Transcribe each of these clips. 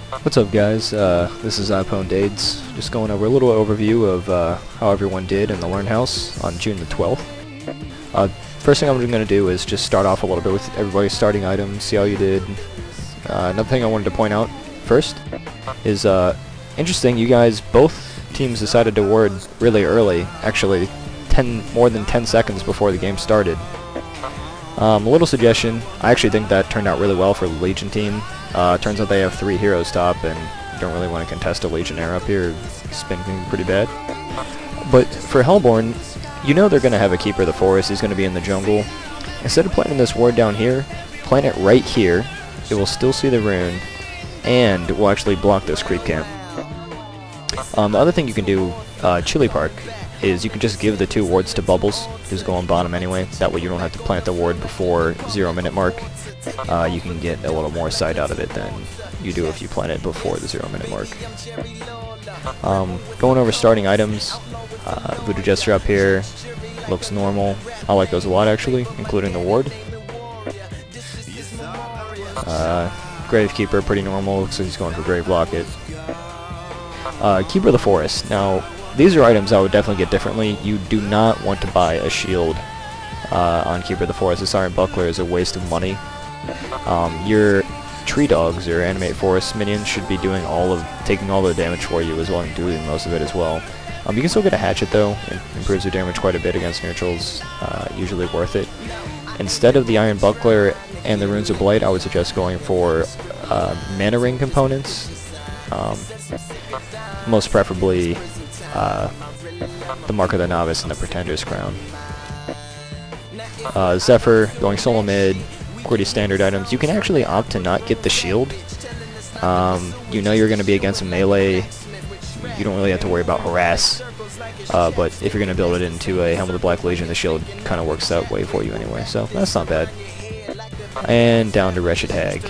What's up, guys? This is Epoch just going over a little overview of how everyone did in the Learnhouse on June the 12th. First thing I'm going to do is just start off a little bit with everybody's starting items, see how you did. Another thing I wanted to point out first is interesting, you guys, both teams decided to ward really early, actually more than 10 seconds before the game started. A little suggestion, I actually think that turned out really well for the Legion team. Turns out they have 3 heroes top, and you don't really want to contest a Legionnaire up here. Spin can be pretty bad. But for Hellborn, you know they're going to have a Keeper of the Forest. He's going to be in the jungle. Instead of planting this ward down here, plant it right here. It will still see the rune, and will actually block this creep camp. The other thing you can do, Chili Park, is you can just give the 2 wards to Bubbles, who's going bottom anyway. That way you don't have to plant the ward before 0-minute mark. You can get a little more sight out of it than you do if you plant it before the 0-minute mark. Going over starting items, Voodoo Jester up here looks normal. I like those a lot actually, including the ward. Gravekeeper, pretty normal, looks like he's going for Grave Locket. Keeper of the Forest. Now, these are items I would definitely get differently. You do not want to buy a shield on Keeper of the Forest. This Iron Buckler is a waste of money. Your tree dogs, your animate forest minions, should be doing taking all the damage for you as well, and doing most of it as well. You can still get a hatchet though. It improves your damage quite a bit against neutrals. Usually worth it. Instead of the Iron Buckler and the Runes of Blight, I would suggest going for mana ring components. Most preferably the Mark of the Novice and the Pretender's Crown. Zephyr, going solo mid, pretty standard items. You can actually opt to not get the shield. You know you're going to be against a melee. You don't really have to worry about harass. But if you're going to build it into a Helm of the Black Legion, the shield kind of works that way for you anyway. So that's not bad. And down to Wretched Hag.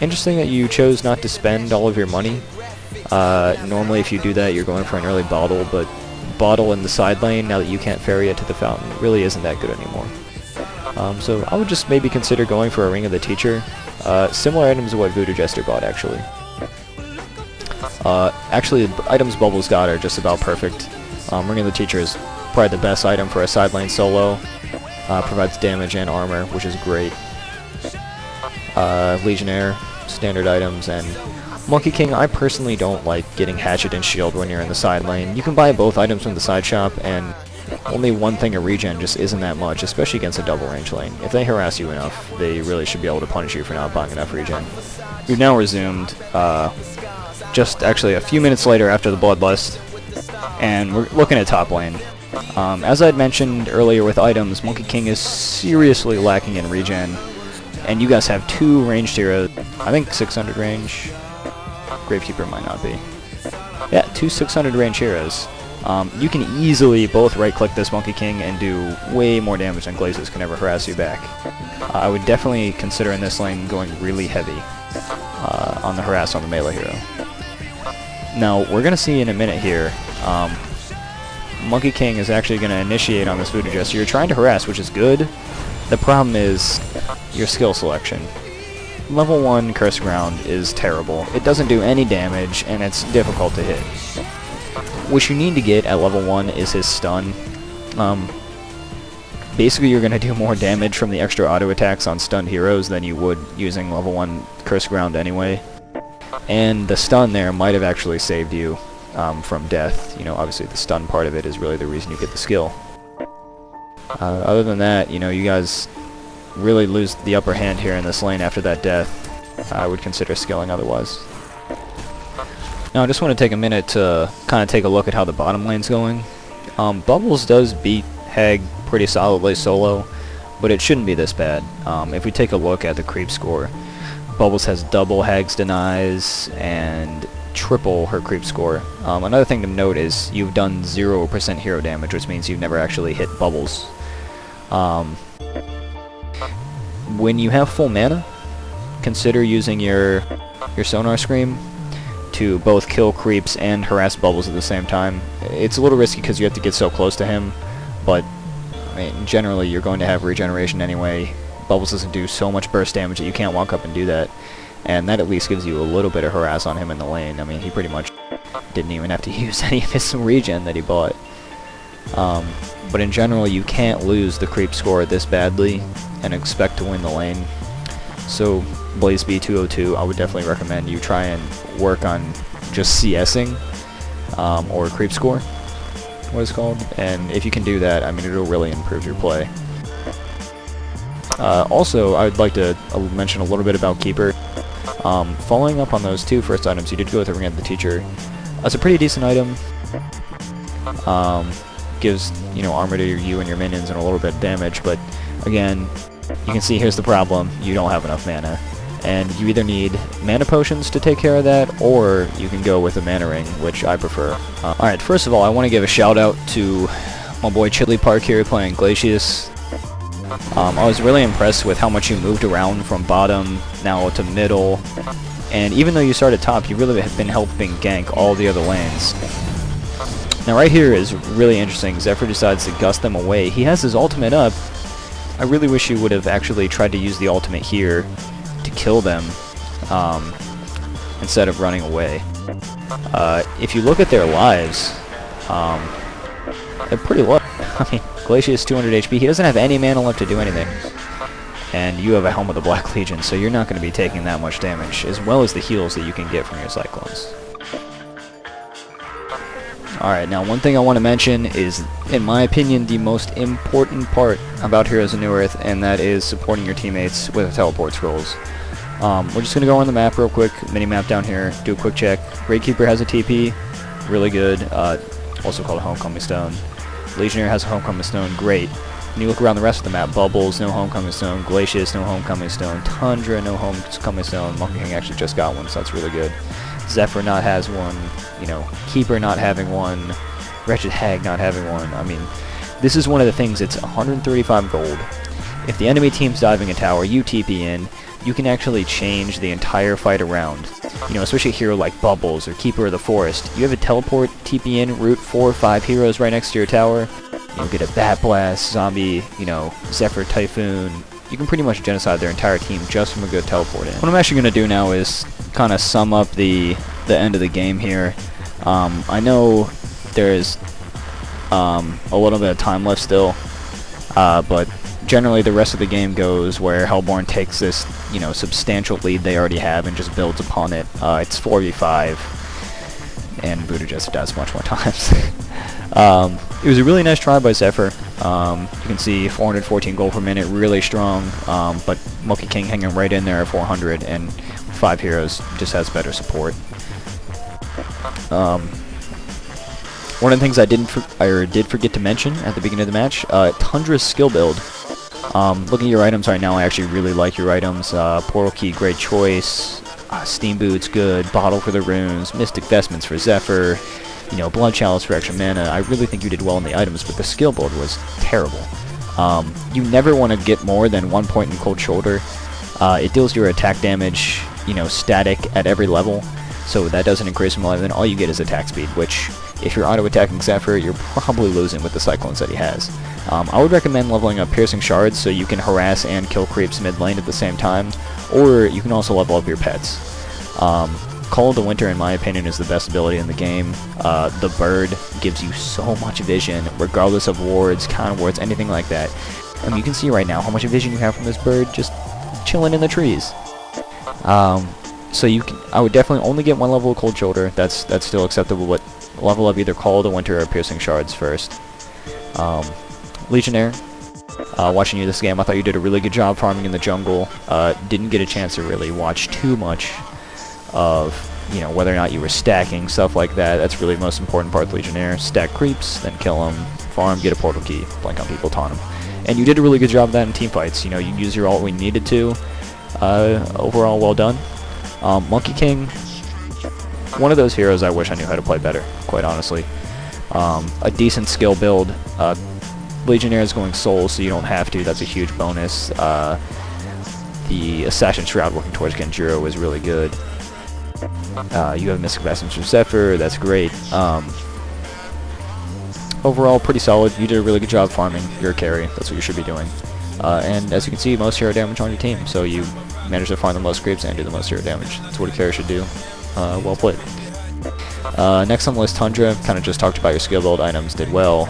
Interesting that you chose not to spend all of your money. Normally if you do that you're going for an early bottle, but bottle in the side lane, now that you can't ferry it to the fountain, really isn't that good anymore. So I would just maybe consider going for a Ring of the Teacher. Similar items to what Voodoo Jester bought actually. Actually the items Bubbles got are just about perfect. Ring of the Teacher is probably the best item for a side lane solo. Provides damage and armor, which is great. Legionnaire, standard items, and Monkey King, I personally don't like getting Hatchet and Shield when you're in the side lane. You can buy both items from the side shop, and only one thing of regen just isn't that much, especially against a double range lane. If they harass you enough, they really should be able to punish you for not buying enough regen. We've now resumed, just actually a few minutes later after the Bloodlust, and we're looking at top lane. As I'd mentioned earlier with items, Monkey King is seriously lacking in regen, and you guys have 2 ranged heroes. I think 600 range. Gravekeeper might not be. Yeah, 2 600 range heroes. You can easily both right-click this Monkey King and do way more damage than Glazes can ever harass you back. I would definitely consider in this lane going really heavy on the harass on the melee hero. Now, we're going to see in a minute here, Monkey King is actually going to initiate on this Voodoo Jester. You're trying to harass, which is good. The problem is your skill selection. Level 1 Curse Ground is terrible. It doesn't do any damage, and it's difficult to hit. What you need to get at level 1 is his stun. Basically, you're going to do more damage from the extra auto attacks on stunned heroes than you would using level 1 Curse Ground anyway. And the stun there might have actually saved you from death. You know, obviously the stun part of it is really the reason you get the skill. Other than that, you know, you guys really lose the upper hand here in this lane after that death. I would consider skilling otherwise. Now I just want to take a minute to kind of take a look at how the bottom lane's going. Bubbles does beat Hag pretty solidly solo, but it shouldn't be this bad. If we take a look at the creep score, Bubbles has double Hag's denies and triple her creep score. Another thing to note is you've done 0% hero damage, which means you've never actually hit Bubbles. When you have full mana, consider using your Sonar Scream to both kill creeps and harass Bubbles at the same time. It's a little risky because you have to get so close to him, but I mean, generally you're going to have regeneration anyway. Bubbles doesn't do so much burst damage that you can't walk up and do that. and that at least gives you a little bit of harass on him in the lane. I mean, he pretty much didn't even have to use any of his regen that he bought. But in general, you can't lose the creep score this badly and expect to win the lane. So Blaze B202, I would definitely recommend you try and work on just CSing, or creep score, what it's called. And if you can do that, I mean, it'll really improve your play. Also, I'd like to mention a little bit about Keeper. Following up on those two first items, you did go with the Ring of the Teacher. That's a pretty decent item. Gives, you know, armor to you and your minions and a little bit of damage, but again, you can see here's the problem: you don't have enough mana, and you either need mana potions to take care of that, or you can go with a mana ring, which I prefer. Alright, first of all, I want to give a shout out to my boy Chili Park here playing Glacius. I was really impressed with how much you moved around from bottom now to middle, and even though you started top, you really have been helping gank all the other lanes. Now right here is really interesting. Zephyr decides to gust them away. He has his ultimate up. I really wish you would have actually tried to use the ultimate here to kill them, instead of running away. If you look at their lives, they're pretty low. I mean, Glacius 200 HP. He doesn't have any mana left to do anything. And you have a Helm of the Black Legion, so you're not going to be taking that much damage, as well as the heals that you can get from your Cyclones. Alright, now one thing I want to mention is, in my opinion, the most important part about Heroes of Newerth, and that is supporting your teammates with teleport scrolls. We're just going to go on the map real quick, mini-map down here, do a quick check. Great Keeper has a TP, really good, also called a Homecoming Stone. Legionnaire has a Homecoming Stone, great. When you look around the rest of the map, Bubbles, no Homecoming Stone, Glacius, no Homecoming Stone, Tundra, no Homecoming Stone, Monkey King actually just got one, so that's really good. Zephyr not has one, you know, Keeper not having one, Wretched Hag not having one. I mean, this is one of the things, it's 135 gold. If the enemy team's diving a tower, you TP in, you can actually change the entire fight around. You know, especially a hero like Bubbles or Keeper of the Forest. You have a teleport, TP in, root 4 or 5 heroes right next to your tower. You'll get a Bat Blast, Zombie, you know, Zephyr, Typhoon. You can pretty much genocide their entire team just from a good teleport in. What I'm actually going to do now is kind of sum up the end of the game here. I know there's a little bit of time left still, but generally the rest of the game goes where Hellborn takes this, you know, substantial lead they already have and just builds upon it. It's 4v5, and Buddha just does much more times. It was a really nice try by Zephyr. You can see 414 gold per minute, really strong, but Monkey King hanging right in there at 400, and 5 heroes just has better support. One of the things I did forget to mention at the beginning of the match, Tundra's skill build. Looking at your items right now, I actually really like your items. Portal Key, great choice. Steam Boots, good. Bottle for the runes. Mystic Vestments for Zephyr. You know, Blood Chalice for extra mana. I really think you did well in the items, but the skill build was terrible. You never want to get more than 1 point in Cold Shoulder. It deals your attack damage, you know, static at every level, so that doesn't increase from 11. All you get is attack speed, which, if you're auto-attacking Zephyr, you're probably losing with the Cyclones that he has. I would recommend leveling up Piercing Shards so you can harass and kill creeps mid-lane at the same time, or you can also level up your pets. Call of the Winter, in my opinion, is the best ability in the game. The bird gives you so much vision, regardless of wards, counter wards, anything like that. I mean, you can see right now how much vision you have from this bird just chilling in the trees. So I would definitely only get 1 level of Cold Shoulder. That's still acceptable, but level up either Call of the Winter or Piercing Shards first. Legionnaire, watching you this game, I thought you did a really good job farming in the jungle. Didn't get a chance to really watch too much of, you know, whether or not you were stacking, stuff like that. That's really the most important part of Legionnaire. Stack creeps, then kill them, farm, get a portal key, blank on people, taunt them. And you did a really good job of that in team fights. You know, you used your ult when you needed to. Overall, well done. Monkey King, one of those heroes I wish I knew how to play better, quite honestly. A decent skill build. Legionnaire is going Soul, so you don't have to. That's a huge bonus. The Assassin Shroud working towards Genjiro is really good. You have Mystic Vestments from Zephyr, that's great. Overall, pretty solid. You did a really good job farming. You're a carry, that's what you should be doing. And as you can see, most hero damage on your team, so you manage to farm the most creeps and do the most hero damage. That's what a carry should do. Well played. Next on the list, Tundra. Kind of just talked about your skill build items, did well.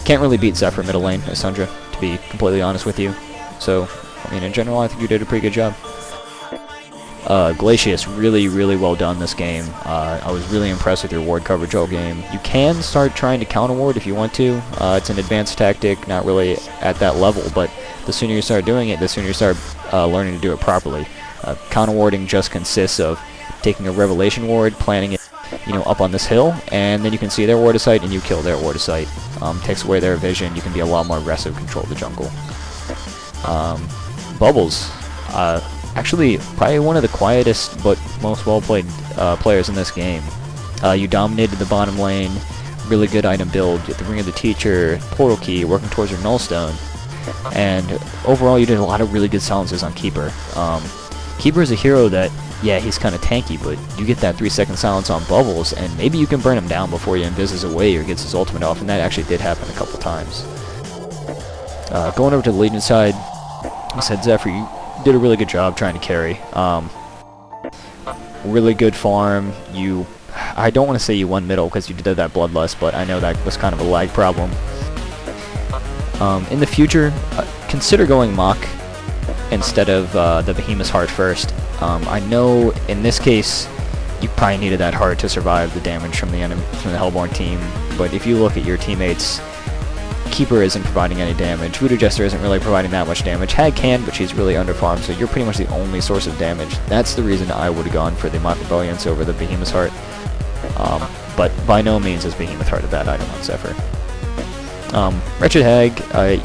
Can't really beat Zephyr middle lane as Tundra, to be completely honest with you. So, I mean, in general, I think you did a pretty good job. Glacius, really well done this game. I was really impressed with your ward coverage all game. You can start trying to counter ward if you want to. It's an advanced tactic, not really at that level, but the sooner you start doing it, the sooner you start learning to do it properly. Counter warding just consists of taking a revelation ward, planting it, up on this hill, and then you can see their ward of sight and you kill their ward of sight. Takes away their vision. You can be a lot more aggressive, control the jungle. Bubbles. Actually, probably one of the quietest but most well-played players in this game. You dominated the bottom lane, really good item build, the Ring of the Teacher, Portal Key, working towards your Nullstone, and overall you did a lot of really good silences on Keeper. Keeper is a hero that, yeah, he's kind of tanky, but you get that 3-second silence on Bubbles, and maybe you can burn him down before he invises away or gets his ultimate off, and that actually did happen a couple times. Going over to the Legion side, I said, Zephyr, you did a really good job trying to carry. Really good farm. I don't want to say you won middle because you did that Bloodlust, but I know that was kind of a lag problem. In the future, consider going Mach instead of the Behemoth's Heart first. I know in this case you probably needed that heart to survive the damage from the Hellborn team, but if you look at your teammates, Keeper isn't providing any damage, Voodoo Jester isn't really providing that much damage, Hag can, but she's really underfarmed, so you're pretty much the only source of damage. That's the reason I would have gone for the Mach Rebellions over the Behemoth's Heart, but by no means is Behemoth Heart a bad item on Zephyr. Wretched Hag,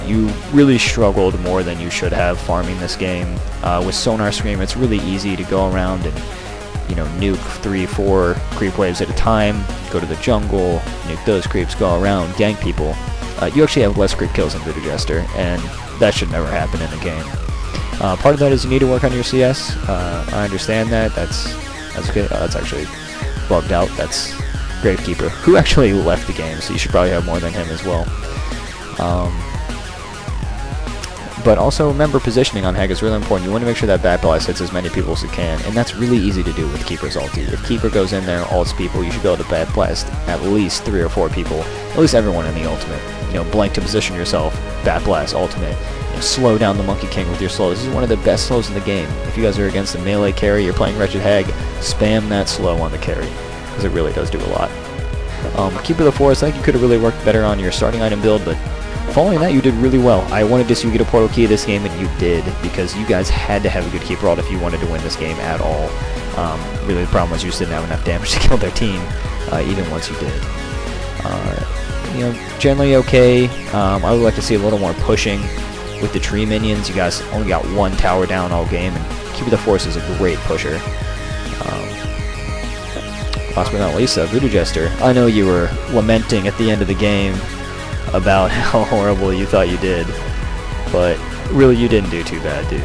you really struggled more than you should have farming this game. With Sonar Scream, it's really easy to go around and, nuke 3-4 creep waves at a time, go to the jungle, nuke those creeps, go around, gank people. You actually have less creep kills than Voodoo Jester, and that should never happen in a game. Part of that is you need to work on your CS. I understand that. That's good. That's actually bugged out. That's Gravekeeper, who actually left the game, so you should probably have more than him as well. But also remember, positioning on Hag is really important. You want to make sure that Bat Blast hits as many people as it can, and that's really easy to do with Keeper's ulti. If Keeper goes in there, ults people, you should be able to Bat Blast at least 3 or 4 people, at least everyone in the ultimate. Blank to position yourself, Bat Blast, ultimate. Slow down the Monkey King with your slow. This is one of the best slows in the game. If you guys are against a melee carry, you're playing Wretched Hag, spam that slow on the carry, because it really does do a lot. Keeper of the Forest, I think you could have really worked better on your starting item build, but following that, you did really well. I wanted to see you get a Portal Key this game, and you did, because you guys had to have a good Keeper ult if you wanted to win this game at all. Really, the problem was you just didn't have enough damage to kill their team, even once you did. Generally okay. I would like to see a little more pushing with the tree minions. You guys only got 1 tower down all game, and Keeper of the Forest is a great pusher. Last but not least, Voodoo Jester. I know you were lamenting at the end of the game about how horrible you thought you did, but really you didn't do too bad, dude.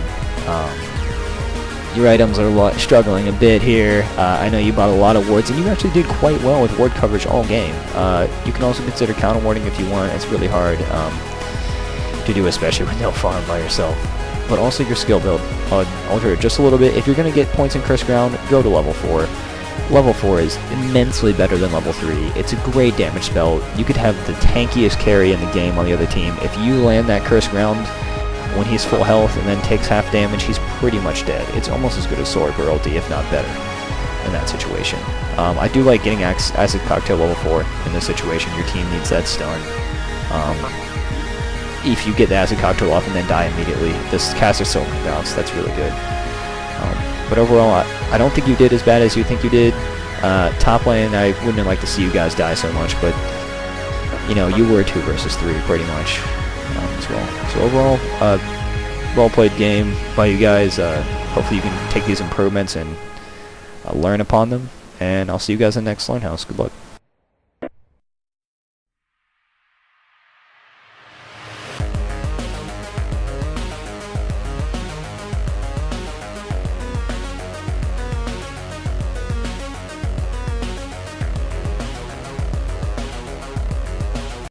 Your items are struggling a bit here. I know you bought a lot of wards, and you actually did quite well with ward coverage all game. You can also consider counter warding if you want. It's really hard to do, especially with no farm by yourself. But also your skill build. Alter it just a little bit. If you're going to get points in Cursed Ground, go to level 4. Level 4 is immensely better than level 3. It's a great damage spell. You could have the tankiest carry in the game on the other team. If you land that Cursed Ground when he's full health and then takes half damage, he's pretty much dead. It's almost as good as Sword or ulti, if not better, in that situation. I do like getting Acid Cocktail level 4 in this situation. Your team needs that stun. If you get the Acid Cocktail off and then die immediately, this caster still can bounce. That's really good. But overall, I don't think you did as bad as you think you did. Top lane, I wouldn't like to see you guys die so much, but you were 2 versus 3 pretty much as well. So overall, well-played game by you guys. Hopefully you can take these improvements and learn upon them, and I'll see you guys in the next Learnhouse. Good luck.